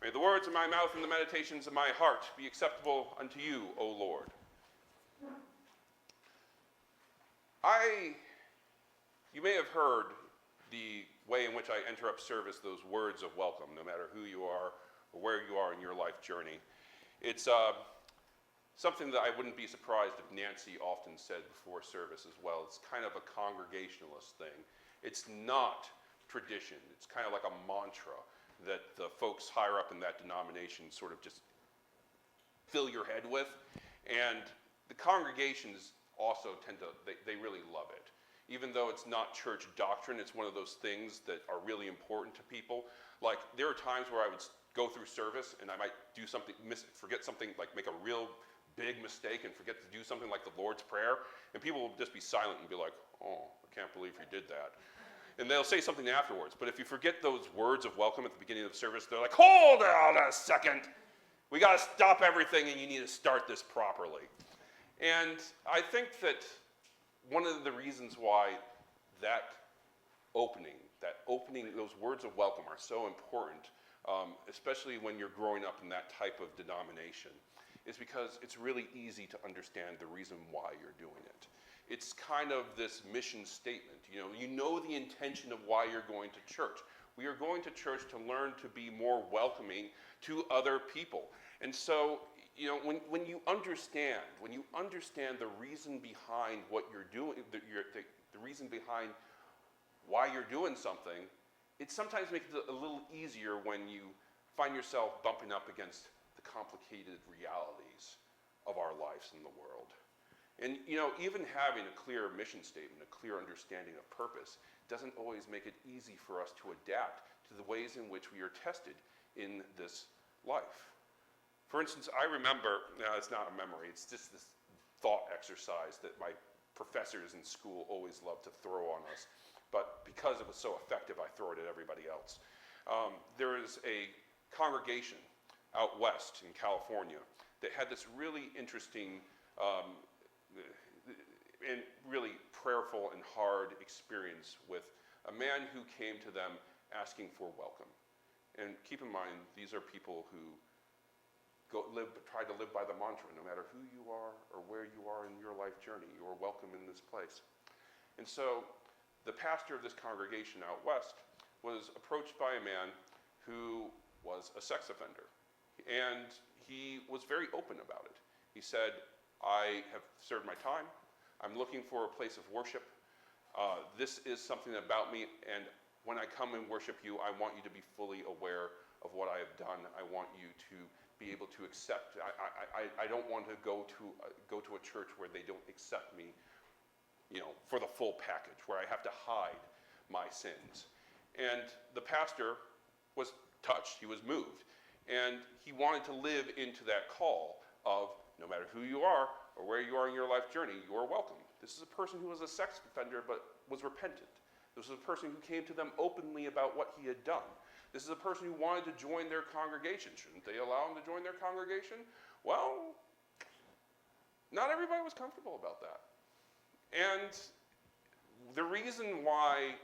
May the words of my mouth and the meditations of my heart be acceptable unto you, O Lord. You may have heard the way in which I enter up service, those words of welcome, no matter who you are or where you are in your life journey. It's something that I wouldn't be surprised if Nancy often said before service as well. It's kind of a congregationalist thing. It's not tradition. It's kind of like a mantra that the folks higher up in that denomination sort of just fill your head with. And the congregations also tend to, they really love it. Even though it's not church doctrine, it's one of those things that are really important to people. Like, there are times where I would go through service and I might do something, forget something, like make a real big mistake and forget to do something like the Lord's Prayer, and people will just be silent and be like, oh, I can't believe you did that. And they'll say something afterwards. But if you forget those words of welcome at the beginning of the service, they're like, hold on a second. We got to stop everything and you need to start this properly. And I think that one of the reasons why that opening, those words of welcome are so important, especially when you're growing up in that type of denomination, is because it's really easy to understand the reason why you're doing it. It's kind of this mission statement. You know the intention of why you're going to church. We are going to church to learn to be more welcoming to other people. And so, when you understand the reason behind what you're doing, the reason behind why you're doing something, it sometimes makes it a little easier when you find yourself bumping up against the complicated realities of our lives in the world. And even having a clear mission statement, a clear understanding of purpose, doesn't always make it easy for us to adapt to the ways in which we are tested in this life. For instance, I remember, it's not a memory, it's just this thought exercise that my professors in school always loved to throw on us. But because it was so effective, I throw it at everybody else. There is a congregation out west in California that had this really interesting and really prayerful and hard experience with a man who came to them asking for welcome. And keep in mind, these are people who try to live by the mantra, no matter who you are or where you are in your life journey, you are welcome in this place. And so the pastor of this congregation out west was approached by a man who was a sex offender. And he was very open about it. He said, I have served my time. I'm looking for a place of worship. This is something about me, and when I come and worship you, I want you to be fully aware of what I have done. I want you to be able to accept. I don't want to go to a church where they don't accept me, for the full package, where I have to hide my sins. And the pastor was touched. He was moved. And he wanted to live into that call of, no matter who you are or where you are in your life journey, you are welcome. This is a person who was a sex offender but was repentant. This is a person who came to them openly about what he had done. This is a person who wanted to join their congregation. Shouldn't they allow him to join their congregation? Well, not everybody was comfortable about that. And the reason why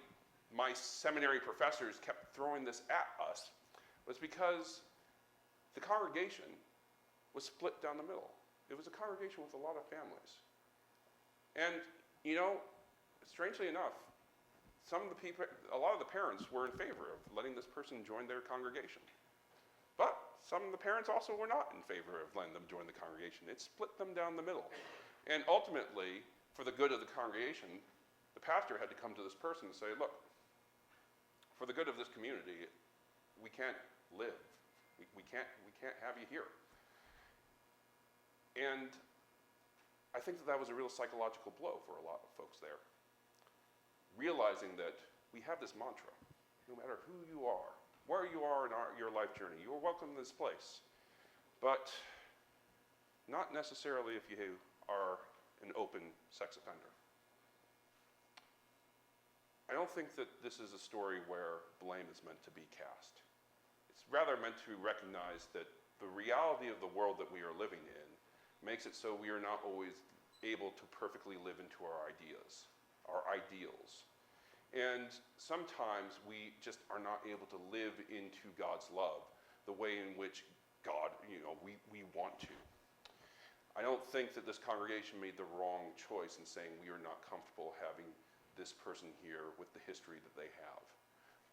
my seminary professors kept throwing this at us was because the congregation was split down the middle. It was a congregation with a lot of families. And, strangely enough, a lot of the parents were in favor of letting this person join their congregation. But some of the parents also were not in favor of letting them join the congregation. It split them down the middle. And ultimately, for the good of the congregation, the pastor had to come to this person and say, look, for the good of this community, we can't live. We can't have you here. And I think that was a real psychological blow for a lot of folks there. Realizing that we have this mantra, no matter who you are, where you are in your life journey, you are welcome in this place. But not necessarily if you are an open sex offender. I don't think that this is a story where blame is meant to be cast. It's rather meant to recognize that the reality of the world that we are living in makes it so we are not always able to perfectly live into our ideas, our ideals. And sometimes we just are not able to live into God's love the way in which God, we want to. I don't think that this congregation made the wrong choice in saying we are not comfortable having this person here with the history that they have.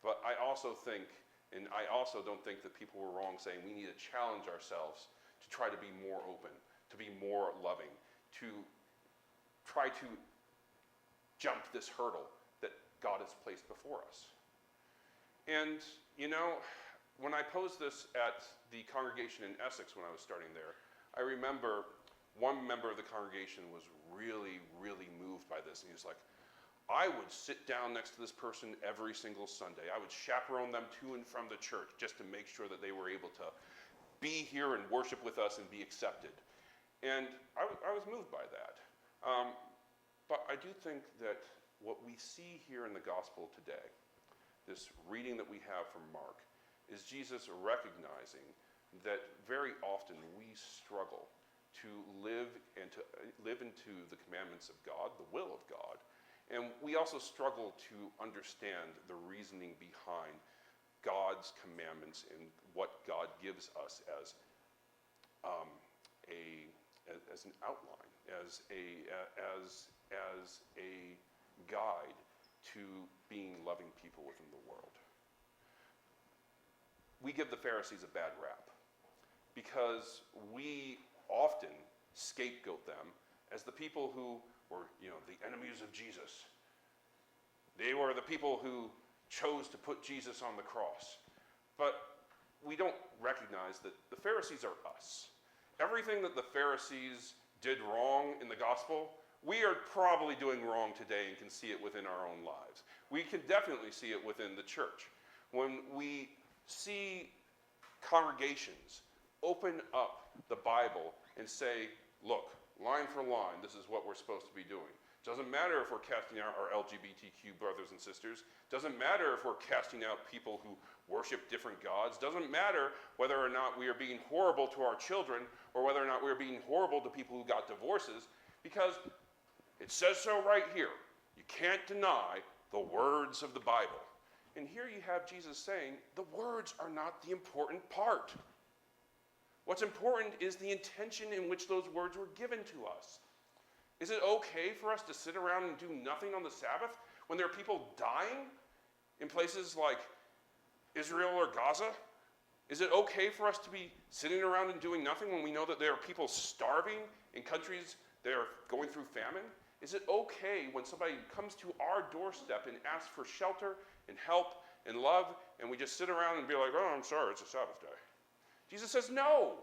But I also don't think that people were wrong saying we need to challenge ourselves to try to be more open, to be more loving, to try to jump this hurdle that God has placed before us. And, when I posed this at the congregation in Essex when I was starting there, I remember one member of the congregation was really, really moved by this. And he was like, I would sit down next to this person every single Sunday. I would chaperone them to and from the church just to make sure that they were able to be here and worship with us and be accepted. And I was moved by that. But I do think that what we see here in the gospel today, this reading that we have from Mark, is Jesus recognizing that very often we struggle to live into the commandments of God, the will of God, and we also struggle to understand the reasoning behind God's commandments and what God gives us as an outline, as a guide to being loving people within the world. We give the Pharisees a bad rap because we often scapegoat them as the people who were, the enemies of Jesus. They were the people who chose to put Jesus on the cross. But we don't recognize that the Pharisees are us. Everything that the Pharisees did wrong in the gospel, we are probably doing wrong today and can see it within our own lives. We can definitely see it within the church. When we see congregations open up the Bible and say, look, line for line, this is what we're supposed to be doing. Doesn't matter if we're casting out our LGBTQ brothers and sisters. Doesn't matter if we're casting out people who worship different gods. Doesn't matter whether or not we are being horrible to our children or whether or not we're being horrible to people who got divorces, because it says so right here. You can't deny the words of the Bible. And here you have Jesus saying, the words are not the important part. What's important is the intention in which those words were given to us. Is it okay for us to sit around and do nothing on the Sabbath when there are people dying in places like Israel or Gaza? Is it okay for us to be sitting around and doing nothing when we know that there are people starving in countries that are going through famine? Is it okay when somebody comes to our doorstep and asks for shelter and help and love, and we just sit around and be like, oh, I'm sorry, it's a Sabbath day? Jesus says, no.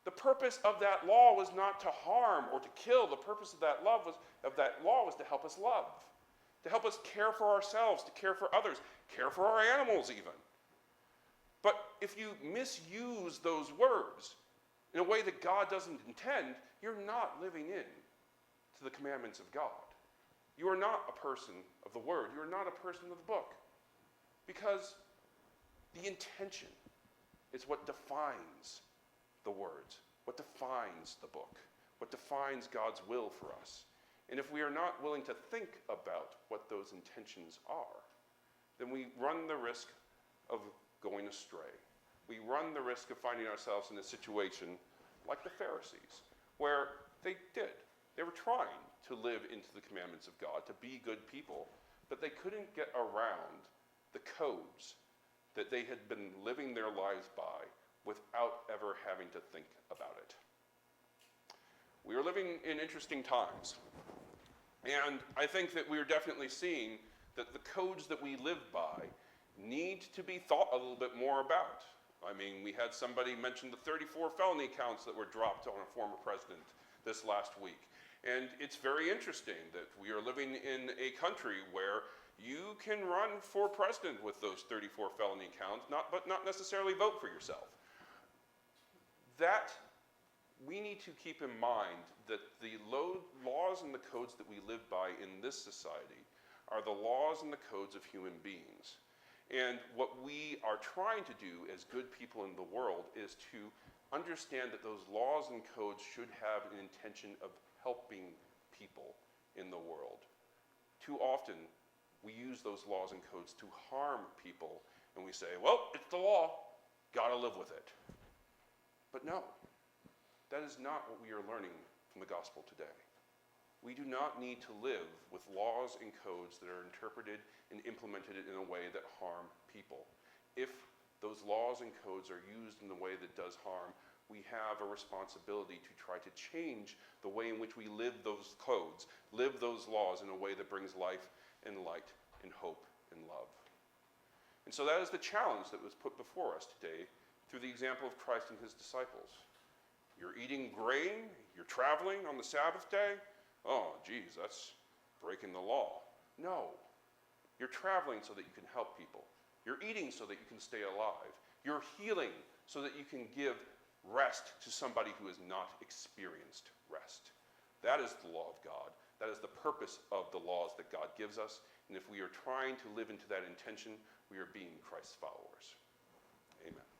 The purpose of that law was not to harm or to kill. The purpose of that law was to help us love, to help us care for ourselves, to care for others, care for our animals even. But if you misuse those words in a way that God doesn't intend, you're not living in to the commandments of God. You are not a person of the word. You are not a person of the book. Because the intention is what defines the words, what defines the book, what defines God's will for us. And if we are not willing to think about what those intentions are, then we run the risk of going astray. We run the risk of finding ourselves in a situation like the Pharisees, where they were trying to live into the commandments of God, to be good people, but they couldn't get around the codes that they had been living their lives by without ever having to think about it. We are living in interesting times, and I think that we are definitely seeing that the codes that we live by need to be thought a little bit more about. I mean, we had somebody mention the 34 felony counts that were dropped on a former president this last week. And it's very interesting that we are living in a country where you can run for president with those 34 felony counts, but not necessarily vote for yourself. That we need to keep in mind that the laws and the codes that we live by in this society are the laws and the codes of human beings. And what we are trying to do as good people in the world is to understand that those laws and codes should have an intention of helping people in the world. Too often, we use those laws and codes to harm people, and we say, well, it's the law. gotta live with it. But no, that is not what we are learning from the gospel today. We do not need to live with laws and codes that are interpreted and implemented in a way that harm people. If those laws and codes are used in a way that does harm, we have a responsibility to try to change the way in which we live those codes, live those laws in a way that brings life and light and hope and love. And so that is the challenge that was put before us today through the example of Christ and his disciples. You're eating grain, you're traveling on the Sabbath day. Oh, geez, that's breaking the law. No, you're traveling so that you can help people. You're eating so that you can stay alive. You're healing so that you can give rest to somebody who has not experienced rest. That is the law of God. That is the purpose of the laws that God gives us. And if we are trying to live into that intention, we are being Christ's followers. Amen.